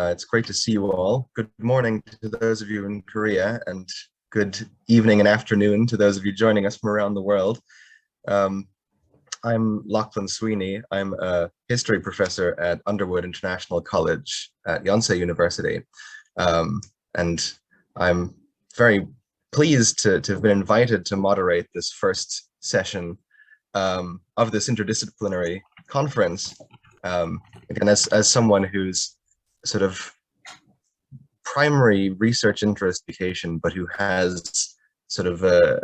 It's great to see you all. Good morning to those of you in Korea, and good evening and afternoon to those of you joining us from around the world. Um, I'm Loughlin Sweeney. I'm a history professor at Underwood International College at Yonsei University. And I'm very pleased to have been invited to moderate this first session of this interdisciplinary conference. Again, as someone who's sort of primary research interest in education, but who has sort of a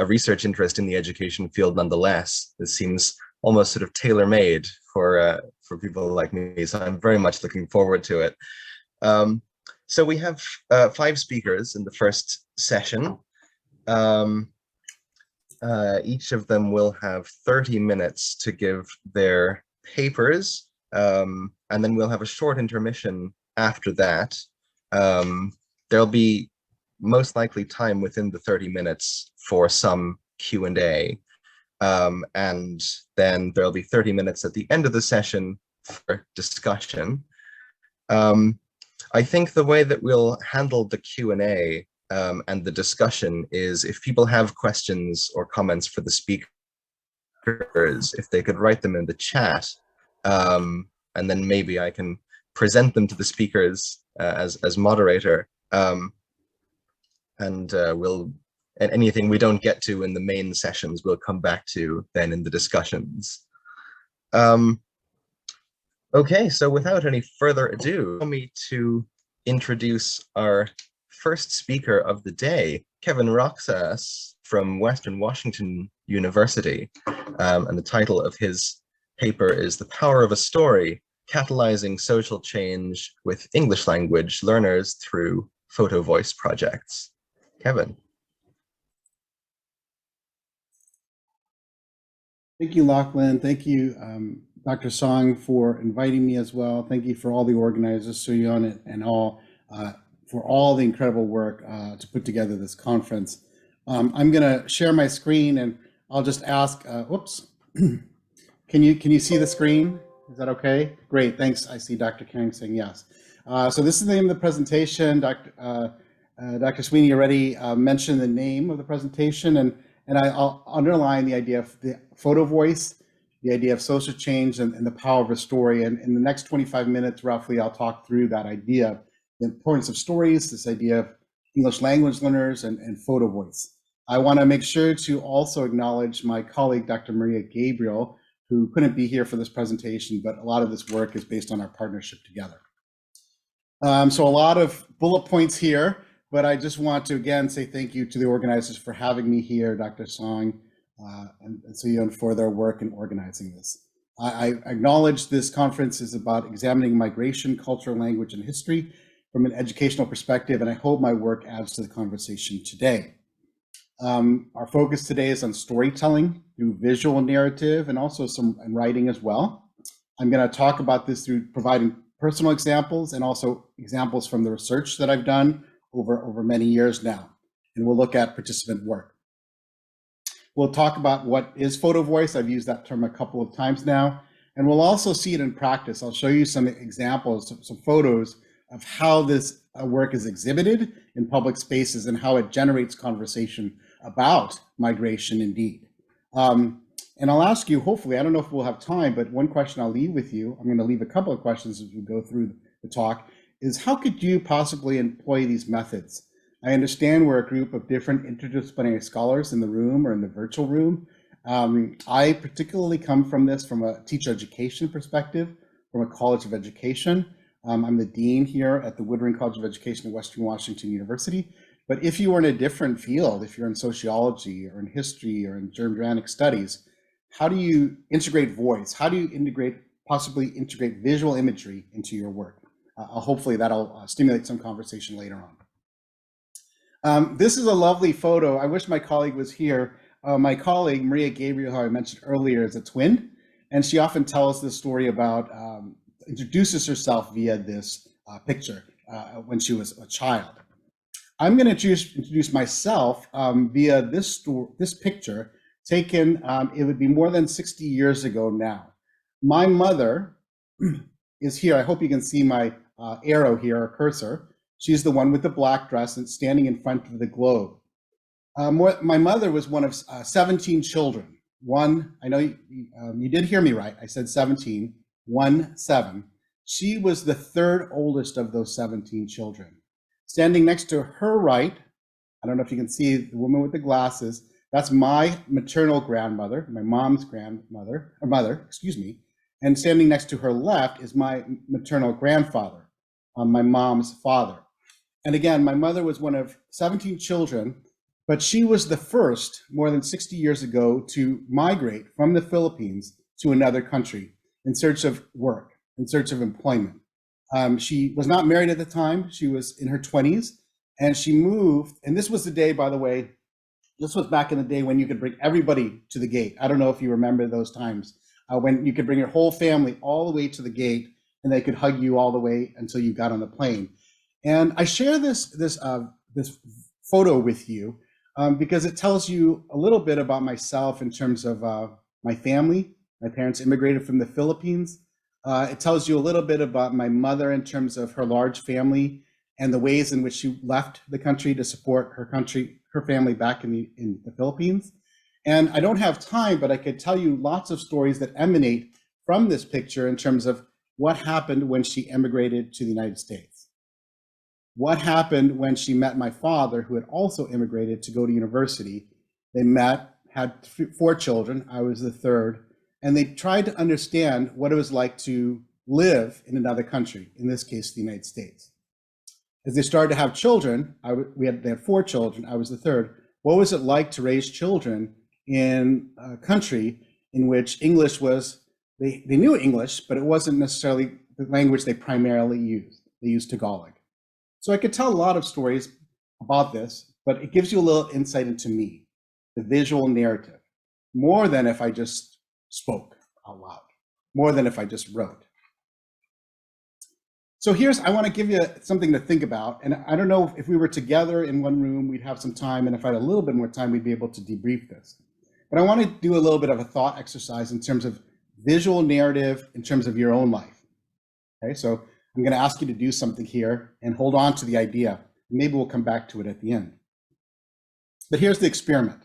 research interest in the education field nonetheless, this seems almost sort of tailor-made for people like me. So I'm very much looking forward to it. So we have 5 speakers in the first session. Each of them will have 30 minutes to give their papers, and then we'll have a short intermission after that. There'll be most likely time within the 30 minutes for some Q&A, and then there'll be 30 minutes at the end of the session for discussion. I think the way that we'll handle the Q&A and the discussion is, if people have questions or comments for the speakers, if they could write them in the chat, and then maybe I can present them to the speakers as moderator, and anything we don't get to in the main sessions we'll come back to then in the discussions. Okay, so without any further ado, allow me to introduce our first speaker of the day, Kevin Roxas from Western Washington University, and the title of his paper is "The Power of a Story: Catalyzing Social Change with English Language Learners Through Photovoice Projects." Kevin. Thank you, Loughlin. Thank you, Dr. Song, for inviting me as well. Thank you for all the organizers, Suyeon and all, for all the incredible work to put together this conference. I'm going to share my screen, and I'll just ask, whoops, can you see the screen? Is that okay? Great, thanks. I see Dr. Kang saying yes. So this is the name of the presentation. Dr. Sweeney already mentioned the name of the presentation, and I'll underline the idea of the Photovoice, the idea of social change and the power of a story. And in the next 25 minutes, roughly, I'll talk through that idea, the importance of stories, this idea of English language learners and Photovoice. I want to make sure to also acknowledge my colleague, Dr. Maria Gabriel, who couldn't be here for this presentation, but a lot of this work is based on our partnership together. So a lot of bullet points here, but I just want to again say thank you to the organizers for having me here, Dr. Song and Suyeon, for their work in organizing this. I acknowledge this conference is about examining migration, culture, language, and history from an educational perspective, and I hope my work adds to the conversation today. Our focus today is on storytelling through visual narrative and also some writing as well. I'm going to talk about this through providing personal examples and also examples from the research that I've done over many years now. And we'll look at participant work. We'll talk about what is Photovoice. I've used that term a couple of times now. And we'll also see it in practice. I'll show you some examples, some photos of how this work is exhibited in public spaces and how it generates conversation about migration indeed. And I'll ask you, hopefully, I don't know if we'll have time, but one question I'll leave with you, I'm going to leave a couple of questions as we go through the talk, is how could you possibly employ these methods? I understand we're a group of different interdisciplinary scholars in the room or in the virtual room. I particularly come from this from a teacher education perspective, from a college of education. I'm the dean here at the Woodring College of Education at Western Washington University. But if you were in a different field, if you're in sociology or in history or in Germanic studies, how do you integrate voice? How do you possibly integrate visual imagery into your work? Hopefully that'll stimulate some conversation later on. This is a lovely photo. I wish my colleague was here. My colleague, Maria Gabriel, who I mentioned earlier, is a twin, and she often tells this story about, introduces herself via this picture when she was a child. I'm going to introduce myself via this picture taken, it would be more than 60 years ago now. My mother is here. I hope you can see my arrow here, or cursor. She's the one with the black dress and standing in front of the globe. My mother was one of 17 children. I know you did hear me right. I said 17, 7. She was the third oldest of those 17 children. Standing next to her right, I don't know if you can see the woman with the glasses, that's my maternal grandmother, my mom's grandmother, or mother, excuse me. And standing next to her left is my maternal grandfather, my mom's father. And again, my mother was one of 17 children, but she was the first, more than 60 years ago, to migrate from the Philippines to another country in search of work, in search of employment. She was not married at the time. She was in her 20s, and she moved. And this was the day, by the way, this was back in the day when you could bring everybody to the gate. I don't know if you remember those times when you could bring your whole family all the way to the gate, and they could hug you all the way until you got on the plane. And I share this photo with you because it tells you a little bit about myself in terms of my family. My parents immigrated from the Philippines. It tells you a little bit about my mother in terms of her large family and the ways in which she left the country to support her family back in the Philippines. And I don't have time, but I could tell you lots of stories that emanate from this picture in terms of what happened when she immigrated to the United States. What happened when she met my father, who had also immigrated to go to university. They met, had 4 children. I was the third. And they tried to understand what it was like to live in another country, in this case, the United States. As they started to have children, they had 4 children, I was the third. What was it like to raise children in a country in which English was, they knew English, but it wasn't necessarily the language they primarily used. They used Tagalog. So I could tell a lot of stories about this, but it gives you a little insight into me, the visual narrative, more than if I just spoke out loud, more than if I just wrote. So I want to give you something to think about. And I don't know if we were together in one room, we'd have some time. And if I had a little bit more time, we'd be able to debrief this. But I want to do a little bit of a thought exercise in terms of visual narrative, in terms of your own life. Okay, so I'm going to ask you to do something here and hold on to the idea. Maybe we'll come back to it at the end. But here's the experiment.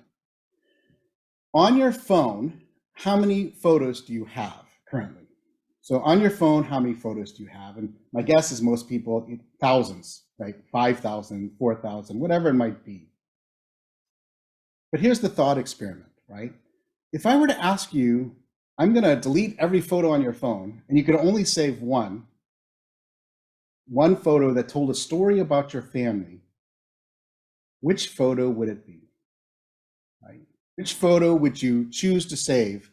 On your phone, how many photos do you have currently? So on your phone, how many photos do you have? And my guess is most people, thousands, right? 5,000, 4,000, whatever it might be. But here's the thought experiment, right? If I were to ask you, I'm going to delete every photo on your phone, and you could only save one photo that told a story about your family, which photo would it be? Right? Which photo would you choose to save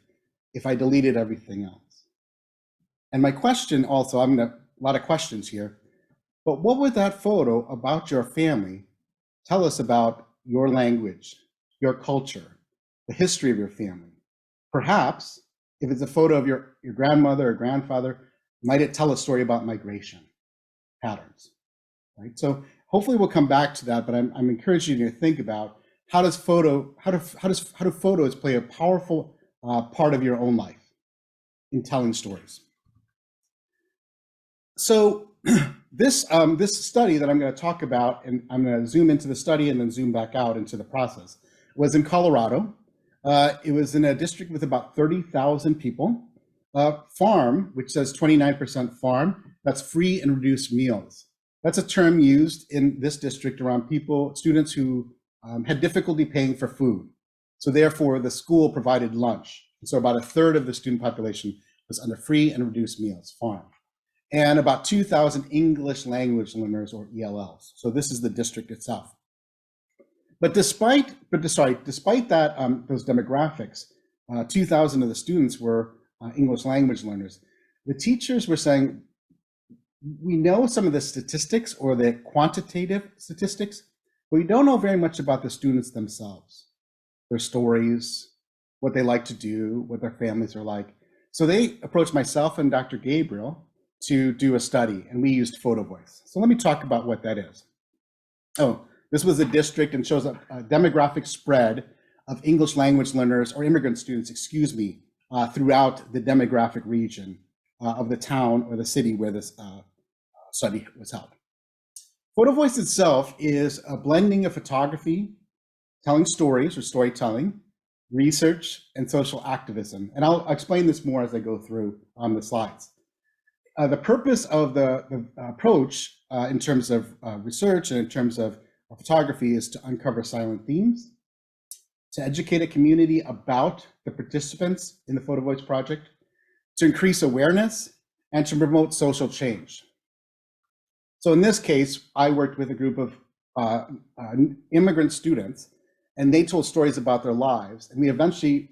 if I deleted everything else? And my question also, a lot of questions here, but what would that photo about your family tell us about your language, your culture, the history of your family? Perhaps, if it's a photo of your grandmother or grandfather, might it tell a story about migration patterns, right? So hopefully we'll come back to that, but I'm encouraging you to think about how do photos play a powerful part of your own life in telling stories. So this study that I'm going to talk about, and I'm going to zoom into the study and then zoom back out into the process, was in Colorado. It was in a district with about 30,000 people. Farm, which says 29% farm, that's free and reduced meals. That's a term used in this district around students who had difficulty paying for food. So therefore, the school provided lunch. And so about a third of the student population was under free and reduced meals, farm. And about 2,000 English language learners, or ELLs. So this is the district itself. But despite that, those demographics, 2,000 of the students were English language learners. The teachers were saying, we know some of the statistics or the quantitative statistics, but we don't know very much about the students themselves, their stories, what they like to do, what their families are like. So they approached myself and Dr. Gabriel to do a study, and we used Photovoice. So let me talk about what that is. Oh, this was a district and shows a demographic spread of English language learners, or immigrant students, excuse me, throughout the demographic region of the town or the city where this study was held. Photovoice itself is a blending of photography, telling stories or storytelling, research, and social activism. And I'll explain this more as I go through on the slides. The purpose of the approach in terms of research and in terms of photography is to uncover silent themes, to educate a community about the participants in the Photovoice project, to increase awareness, and to promote social change. So in this case, I worked with a group of immigrant students, and they told stories about their lives. And we eventually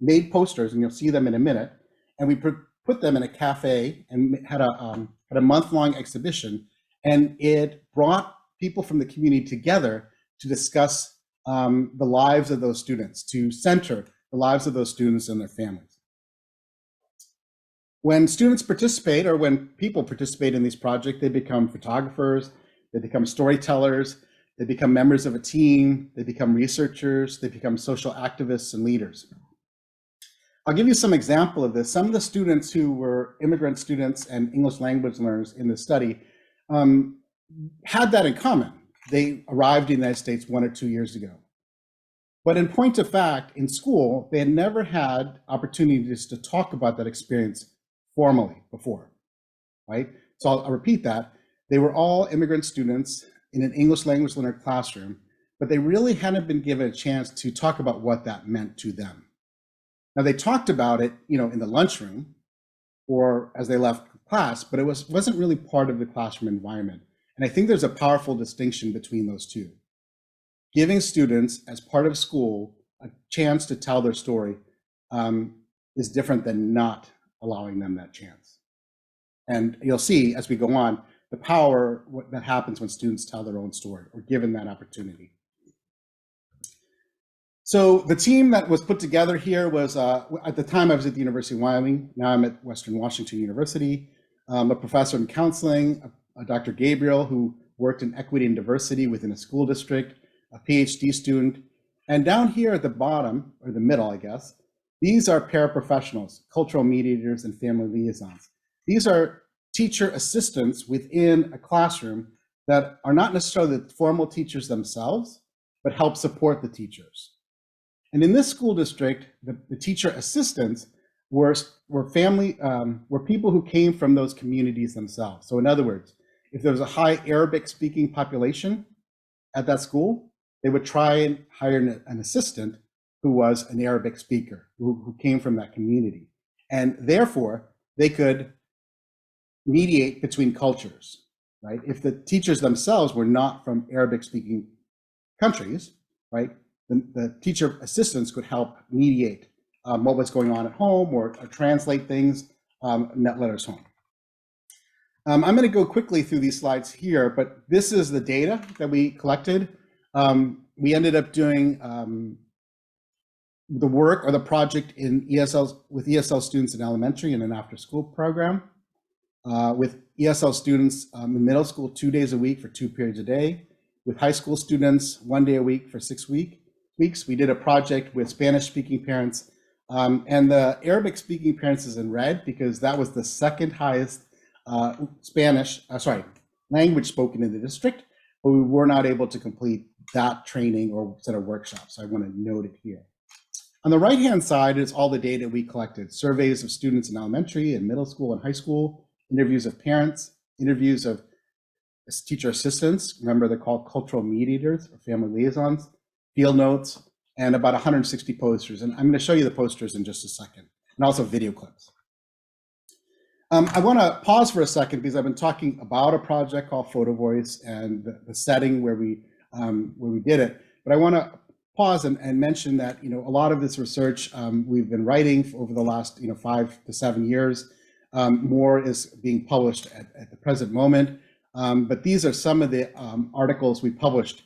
made posters, and you'll see them in a minute. And we put them in a cafe and had a month-long exhibition. And it brought people from the community together to discuss the lives of those students, to center the lives of those students and their families. When students participate, or when people participate in these projects, they become photographers, they become storytellers, they become members of a team, they become researchers, they become social activists and leaders. I'll give you some example of this. Some of the students who were immigrant students and English language learners in the study had that in common. They arrived in the United States 1 or 2 years ago. But in point of fact, in school, they had never had opportunities to talk about that experience formally before, right? So I'll repeat that. They were all immigrant students in an English language learner classroom, but they really hadn't been given a chance to talk about what that meant to them. Now they talked about it, in the lunchroom or as they left class, but it wasn't really part of the classroom environment. And I think there's a powerful distinction between those two. Giving students as part of school a chance to tell their story is different than not allowing them that chance. And you'll see as we go on, the power that happens when students tell their own story or given that opportunity. So the team that was put together here was, at the time I was at the University of Wyoming, now I'm at Western Washington University, a professor in counseling, Dr. Gabriel, who worked in equity and diversity within a school district, a PhD student, and down here at the bottom, or the middle, I guess, these are paraprofessionals, cultural mediators, and family liaisons. These are teacher assistants within a classroom that are not necessarily the formal teachers themselves, but help support the teachers. And in this school district, the teacher assistants were people who came from those communities themselves. So in other words, if there was a high Arabic speaking population at that school, they would try and hire an assistant who was an Arabic speaker, who came from that community. And therefore, they could mediate between cultures, right? If the teachers themselves were not from Arabic speaking countries, right? The teacher assistants could help mediate what was going on at home or translate things, net letters home. I'm going to go quickly through these slides here, but this is the data that we collected. We ended up doing the work or the project in with ESL students in elementary and an after-school program. With ESL students in middle school 2 days a week for 2 periods a day. With high school students 1 day a week for 6 weeks. We did a project with Spanish-speaking parents, and the Arabic-speaking parents is in red because that was the second highest language spoken in the district, but we were not able to complete that training or set of workshops. So I want to note it here. On the right-hand side is all the data we collected: surveys of students in elementary and middle school and high school, interviews of parents, interviews of teacher assistants. Remember, they're called cultural mediators or family liaisons, field notes, and about 160 posters. And I'm going to show you the posters in just a second, and also video clips. I want to pause for a second because I've been talking about a project called Photovoice and the setting where we did it. But I want to pause and mention that a lot of this research we've been writing over the last 5 to 7 years. More is being published at the present moment, but these are some of the articles we published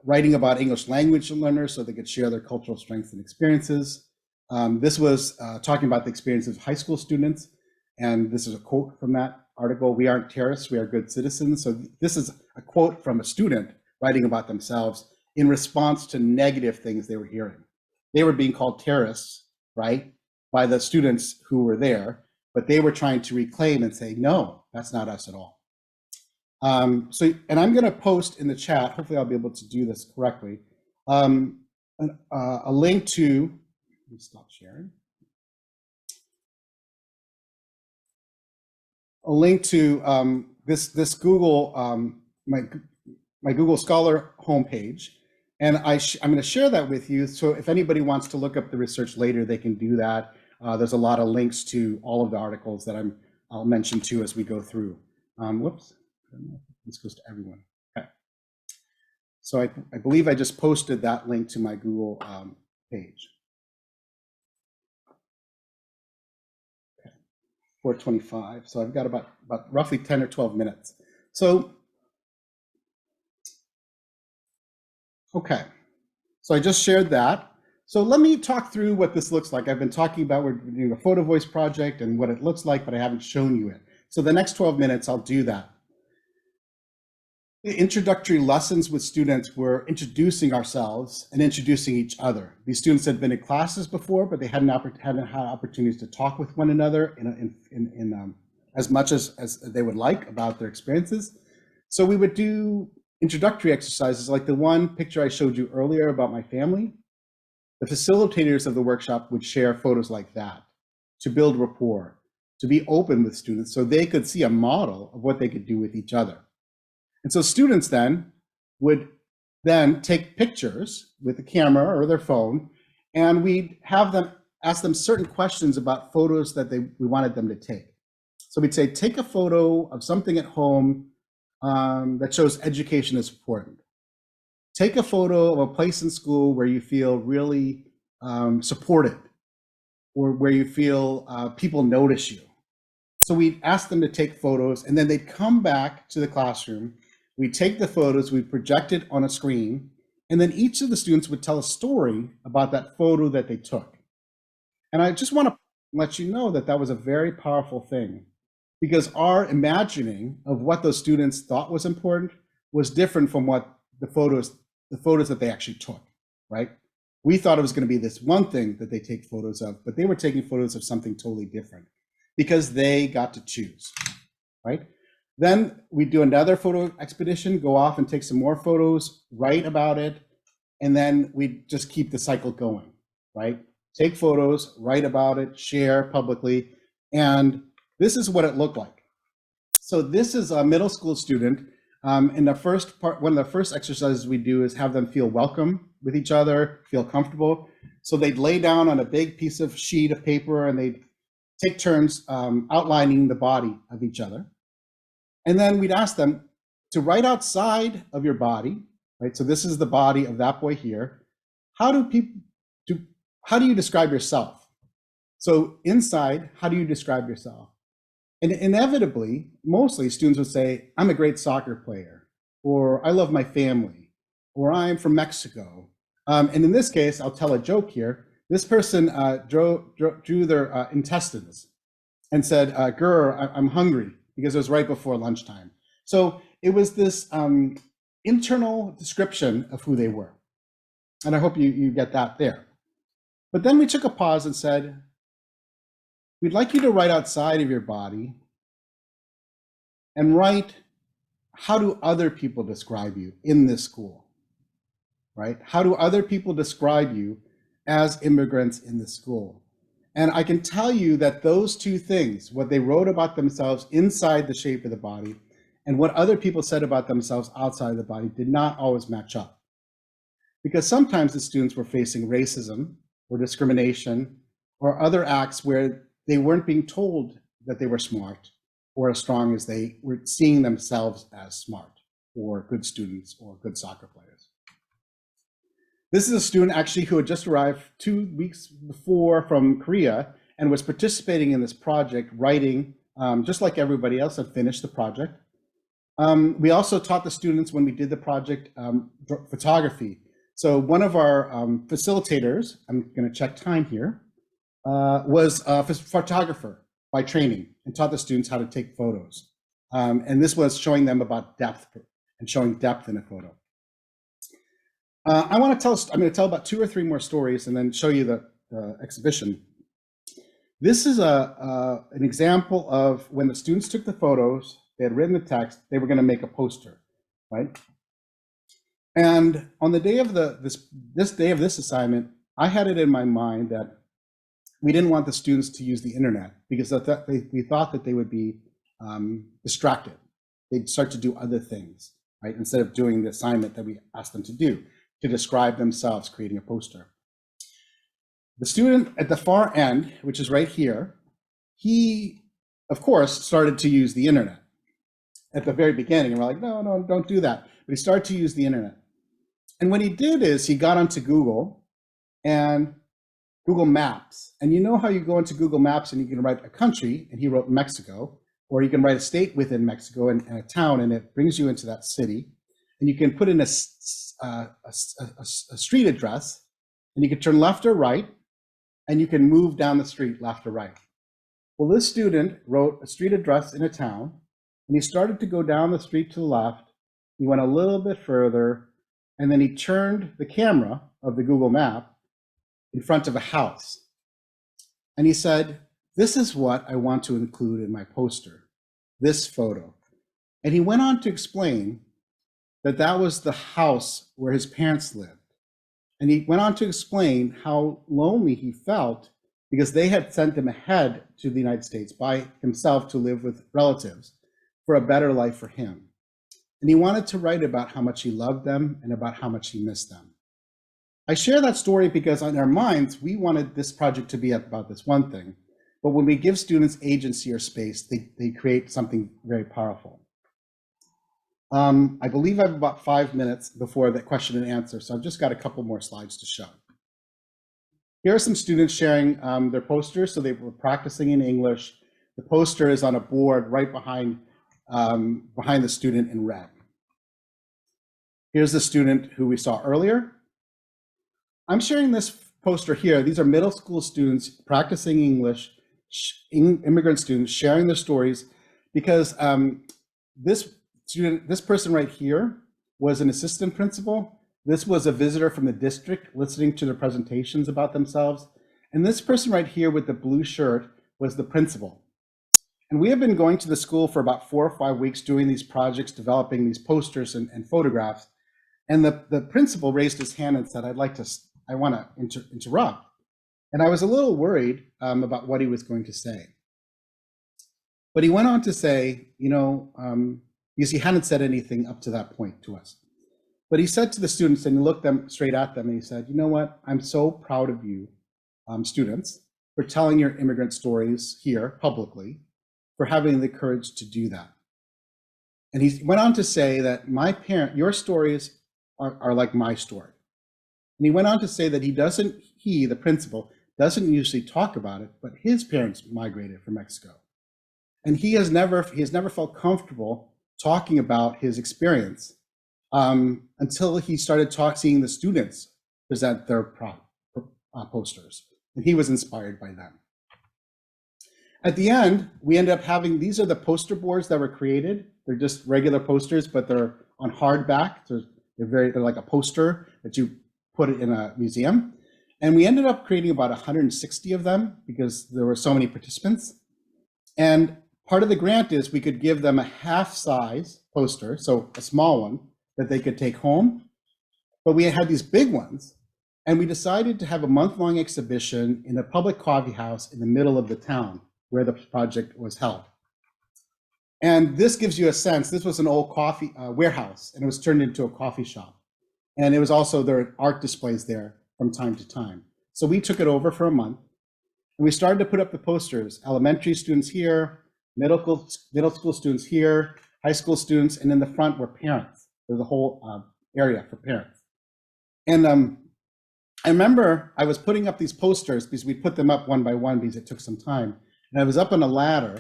writing about English language learners so they could share their cultural strengths and experiences. This was talking about the experiences of high school students, and this is a quote from that article: "We aren't terrorists, we are good citizens." So this is a quote from a student writing about themselves in response to negative things they were hearing. They were being called terrorists, right, by the students who were there, but they were trying to reclaim and say, no, that's not us at all. And I'm going to post in the chat, hopefully I'll be able to do this correctly, a link to, let me stop sharing, a link to this Google, my Google Scholar homepage. And I'm going to share that with you. So if anybody wants to look up the research later, they can do that. There's a lot of links to all of the articles that I'll mention too as we go through. Whoops, this goes to everyone. Okay. So I believe I just posted that link to my Google page. Okay. 4:25. So I've got about roughly 10 or 12 minutes. So, okay. So I just shared that. So let me talk through what this looks like. I've been talking about, we're doing a Photovoice project and what it looks like, but I haven't shown you it. So the next 12 minutes, I'll do that. The introductory lessons with students were introducing ourselves and introducing each other. These students had been in classes before, but they hadn't had opportunities to talk with one another in as much as they would like about their experiences. So we would do introductory exercises like the one picture I showed you earlier about my family. The facilitators of the workshop would share photos like that to build rapport, to be open with students so they could see a model of what they could do with each other. And so students then would take pictures with a camera or their phone, and we'd have them ask them certain questions about photos that we wanted them to take. So we'd say, take a photo of something at home that shows education is important. Take a photo of a place in school where you feel really supported, or where you feel people notice you. So we'd ask them to take photos, and then they'd come back to the classroom. We'd take the photos, we'd project it on a screen, and then each of the students would tell a story about that photo that they took. And I just want to let you know that that was a very powerful thing, because our imagining of what those students thought was important was different from what the photos that they actually took, right? We thought it was going to be this one thing that they take photos of, but they were taking photos of something totally different because they got to choose, right? Then we do another photo expedition, go off and take some more photos, write about it, and then we just keep the cycle going, right? Take photos, write about it, share publicly, and this is what it looked like. So this is a middle school student. In the first part, one of the first exercises we do is have them feel welcome with each other, feel comfortable. So they'd lay down on a big piece of sheet of paper and they'd take turns outlining the body of each other. And then we'd ask them to write outside of your body, right? So this is the body of that boy here. How do you describe yourself? So inside, how do you describe yourself? And inevitably, mostly students would say, I'm a great soccer player, or I love my family, or I'm from Mexico. And in this case, I'll tell a joke here. This person drew their intestines and said, "Grr, I'm hungry," because it was right before lunchtime. So it was this internal description of who they were. And I hope you get that there. But then we took a pause and said, we'd like you to write outside of your body and write, how do other people describe you in this school, right? How do other people describe you as immigrants in the school? And I can tell you that those two things, what they wrote about themselves inside the shape of the body and what other people said about themselves outside of the body, did not always match up. Because sometimes the students were facing racism or discrimination or other acts where they weren't being told that they were smart or as strong as they were seeing themselves as smart or good students or good soccer players. This is a student actually who had just arrived 2 weeks before from Korea and was participating in this project, writing, just like everybody else, had finished the project. We also taught the students when we did the project photography. So one of our facilitators, I'm going to check time here, was a photographer by training and taught the students how to take photos. And this was showing them about depth and showing depth in a photo. I'm going to tell about 2 or 3 more stories and then show you the exhibition. This is an example of when the students took the photos, they had written the text, they were going to make a poster, right? And on the day of this day of this assignment, I had it in my mind that we didn't want the students to use the internet because we thought that they would be distracted. They'd start to do other things, right? Instead of doing the assignment that we asked them to do, to describe themselves, creating a poster. The student at the far end, which is right here, he, of course, started to use the internet at the very beginning. And we're like, no, don't do that. But he started to use the internet. And what he did is he got onto Google and Google Maps. And you know how you go into Google Maps and you can write a country, and he wrote Mexico, or you can write a state within Mexico and a town, and it brings you into that city. And you can put in a street address, and you can turn left or right, and you can move down the street left or right. Well, this student wrote a street address in a town, and he started to go down the street to the left. He went a little bit further, and then he turned the camera of the Google map in front of a house. And he said, this is what I want to include in my poster, this photo. And he went on to explain that that was the house where his parents lived. And he went on to explain how lonely he felt because they had sent him ahead to the United States by himself to live with relatives for a better life for him. And he wanted to write about how much he loved them and about how much he missed them. I share that story because in our minds, we wanted this project to be about this one thing. But when we give students agency or space, they create something very powerful. I believe I have about 5 minutes before the question and answer, so I've just got a couple more slides to show. Here are some students sharing their posters, so they were practicing in English. The poster is on a board right behind the student in red. Here's the student who we saw earlier. I'm sharing this poster here. These are middle school students practicing English, immigrant students sharing their stories, because this person right here was an assistant principal. This was a visitor from the district listening to their presentations about themselves. And this person right here with the blue shirt was the principal. And we have been going to the school for about 4 or 5 weeks doing these projects, developing these posters and photographs. And the principal raised his hand and said, I want to interrupt. And I was a little worried about what he was going to say. But he went on to say, because he hadn't said anything up to that point to us. But he said to the students, and he looked them straight at them, and he said, you know what? I'm so proud of you, students, for telling your immigrant stories here publicly, for having the courage to do that. And he went on to say that your stories are like my story. And he went on to say that he, the principal, doesn't usually talk about it, but his parents migrated from Mexico. And he has never felt comfortable talking about his experience until he started seeing the students present their posters. And he was inspired by them. At the end, we ended up having, these are the poster boards that were created. They're just regular posters, but they're on hardback. They're like a poster that you put it in a museum. And we ended up creating about 160 of them because there were so many participants. And part of the grant is we could give them a half-size poster, so a small one that they could take home. But we had these big ones, and we decided to have a month-long exhibition in a public coffee house in the middle of the town where the project was held. And this gives you a sense, this was an old coffee warehouse, and it was turned into a coffee shop. And it was also, there are art displays there from time to time. So we took it over for a month, and we started to put up the posters, elementary students here, middle school students here, high school students, and in the front were parents. There's a whole area for parents. And I remember I was putting up these posters because we put them up one by one because it took some time. And I was up on a ladder,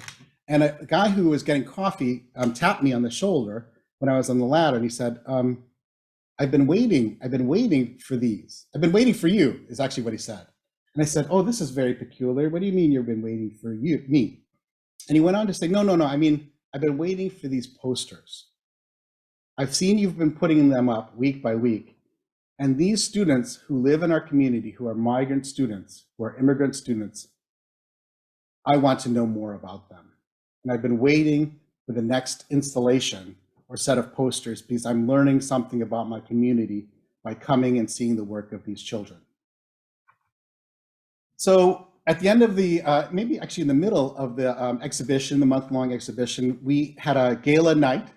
and a guy who was getting coffee tapped me on the shoulder when I was on the ladder, and he said, I've been waiting for these. I've been waiting for you, is actually what he said. And I said, oh, this is very peculiar. What do you mean you've been waiting for me? And he went on to say, no, I mean, I've been waiting for these posters. I've seen you've been putting them up week by week. And these students who live in our community, who are migrant students, who are immigrant students, I want to know more about them. And I've been waiting for the next installation or set of posters because I'm learning something about my community by coming and seeing the work of these children. So at the end of the, maybe actually in the middle of the exhibition, the month-long exhibition, we had a gala night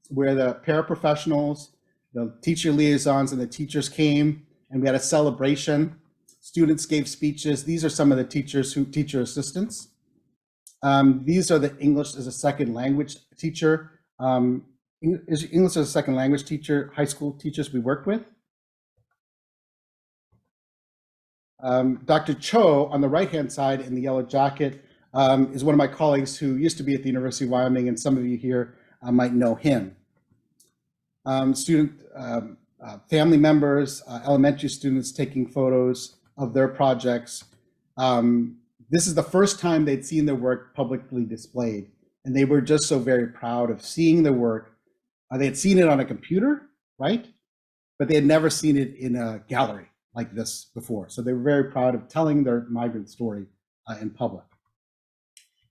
where the paraprofessionals, the teacher liaisons, and the teachers came, and we had a celebration. Students gave speeches. These are some of the teachers teacher assistants. These are the English as a second language teacher, English as a second language teacher, high school teachers we worked with. Dr. Cho on the right-hand side in the yellow jacket is one of my colleagues who used to be at the University of Wyoming, and some of you here might know him. Family members, elementary students taking photos of their projects. This is the first time they'd seen their work publicly displayed, and they were just so very proud of seeing the work. They had seen it on a computer, right? But they had never seen it in a gallery like this before. So they were very proud of telling their migrant story in public.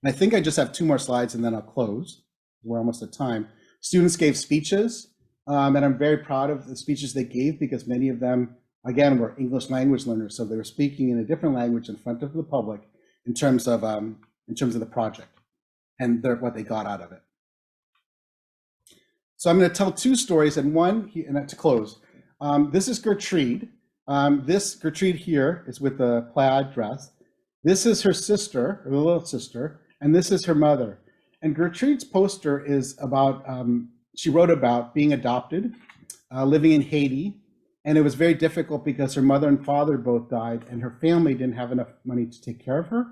And I think I just have 2 more slides and then I'll close. We're almost at time. Students gave speeches, and I'm very proud of the speeches they gave because many of them, again, were English language learners. So they were speaking in a different language in front of the public in terms of the project and what they got out of it. So I'm going to tell 2 stories, and to close. This is Gertrude. This Gertrude here is with a plaid dress. This is her sister, her little sister, and this is her mother. And Gertrude's poster is about, she wrote about being adopted, living in Haiti, and it was very difficult because her mother and father both died, and her family didn't have enough money to take care of her.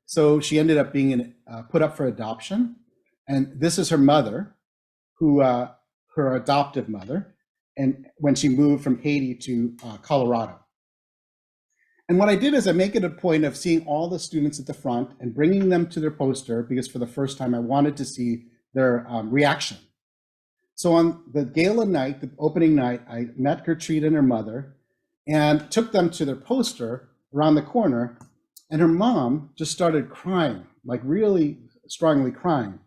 So she ended up being put up for adoption. And this is her mother, her adoptive mother, and when she moved from Haiti to Colorado. And what I did is I make it a point of seeing all the students at the front and bringing them to their poster, because for the first time I wanted to see their reaction. So on the gala night, the opening night, I met Gertrude and her mother and took them to their poster around the corner, and her mom just started crying, like really strongly crying.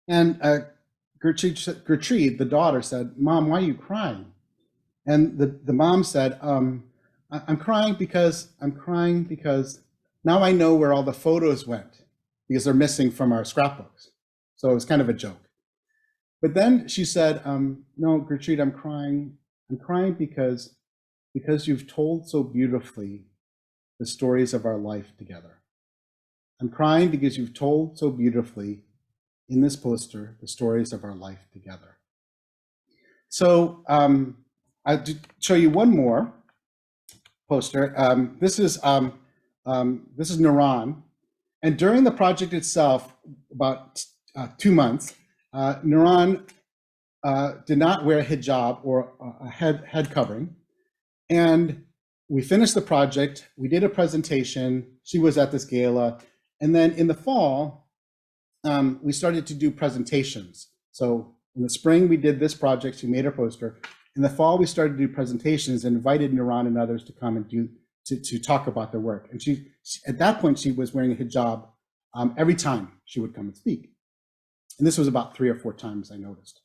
And Gertrude, the daughter, said, "Mom, why are you crying?" And the mom said, I'm crying because now I know where all the photos went, because they're missing from our scrapbooks. So it was kind of a joke. But then she said, no, Gertrude, I'm crying because you've told so beautifully the stories of our life together. I'm crying because you've told so beautifully in this poster the stories of our life together. So I'll show you one more poster. This is Nuran, and during the project itself, about 2 months, Nuran did not wear a hijab or a head covering, and we finished the project. We did a presentation. She was at this gala, and then in the fall, we started to do presentations. So in the spring, we did this project. She made her poster. In the fall, we started to do presentations and invited Nuran and others to come and to talk about their work. And she at that point, she was wearing a hijab every time she would come and speak. And this was about 3 or 4 times I noticed.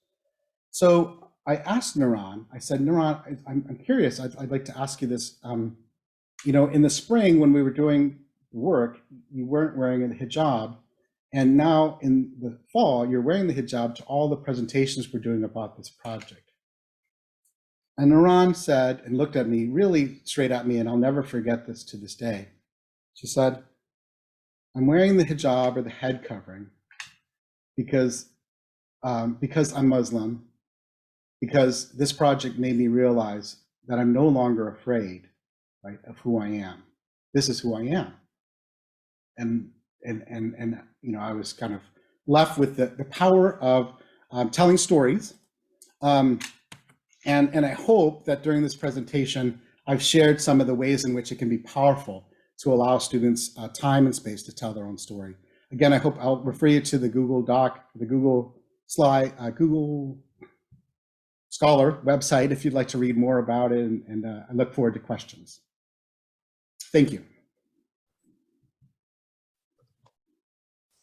So I asked Nuran, I said, Nuran, I'm curious, I'd like to ask you this. In the spring when we were doing work, you weren't wearing a hijab. And now in the fall, you're wearing the hijab to all the presentations we're doing about this project. And Nuran said, and looked at me really straight at me, and I'll never forget this to this day. She said, I'm wearing the hijab or the head covering because I'm Muslim, because this project made me realize that I'm no longer afraid, right, of who I am. This is who I am. And I was kind of left with the power of telling stories. And I hope that during this presentation, I've shared some of the ways in which it can be powerful to allow students time and space to tell their own story. Again, I hope I'll refer you to the Google Doc, the Google Slide, Google Scholar website if you'd like to read more about it, and I look forward to questions. Thank you.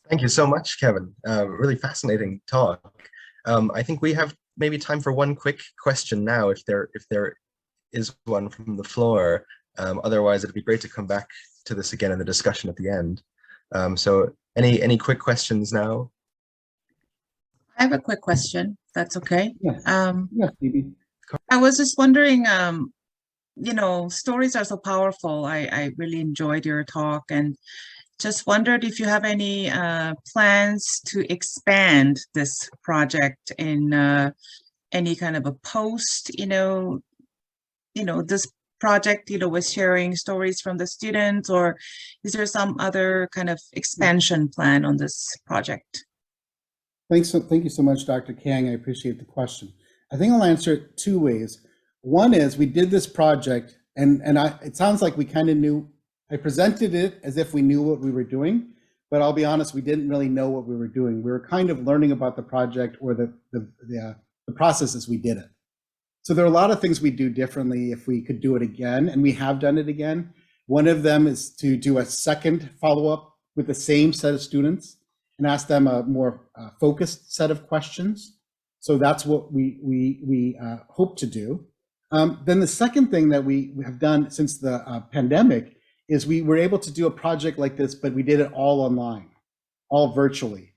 Thank you so much, Kevin. Really fascinating talk. I think we have maybe time for one quick question now, if there is one from the floor. Otherwise, it'd be great to come back to this again in the discussion at the end. So any quick questions now? I have a quick question, if that's okay. Yes. Yes, Phoebe. I was just wondering, stories are so powerful. I really enjoyed your talk and just wondered if you have any plans to expand this project in any kind of a post, this project, with sharing stories from the students, or is there some other kind of expansion plan on this project? Thank you so much, Dr. Kang. I appreciate the question. I think I'll answer it two ways. One is we did this project, and it sounds like we kind of knew. I presented it as if we knew what we were doing, but I'll be honest, we didn't really know what we were doing. We were kind of learning about the project or the process as we did it. So there are a lot of things we do differently if we could do it again, and we have done it again. One of them is to do a second follow-up with the same set of students and ask them a more focused set of questions. So that's what we hope to do. Then the second thing that we have done since the pandemic is we were able to do a project like this, but we did it all online, all virtually.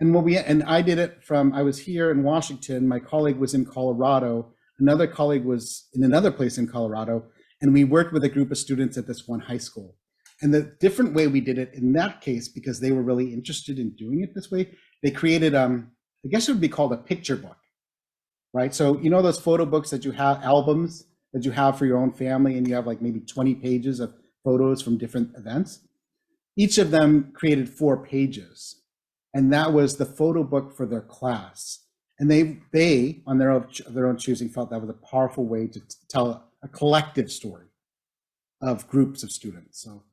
And I did it I was here in Washington, my colleague was in Colorado, another colleague was in another place in Colorado, and we worked with a group of students at this one high school. And the different way we did it in that case, because they were really interested in doing it this way, they created, I guess it would be called a picture book, right? So those photo books that you have, albums that you have for your own family, and you have like maybe 20 pages of photos from different events. Each of them created 4 pages, and that was the photo book for their class. And they on their own choosing felt that was a powerful way to tell a collective story of groups of students. So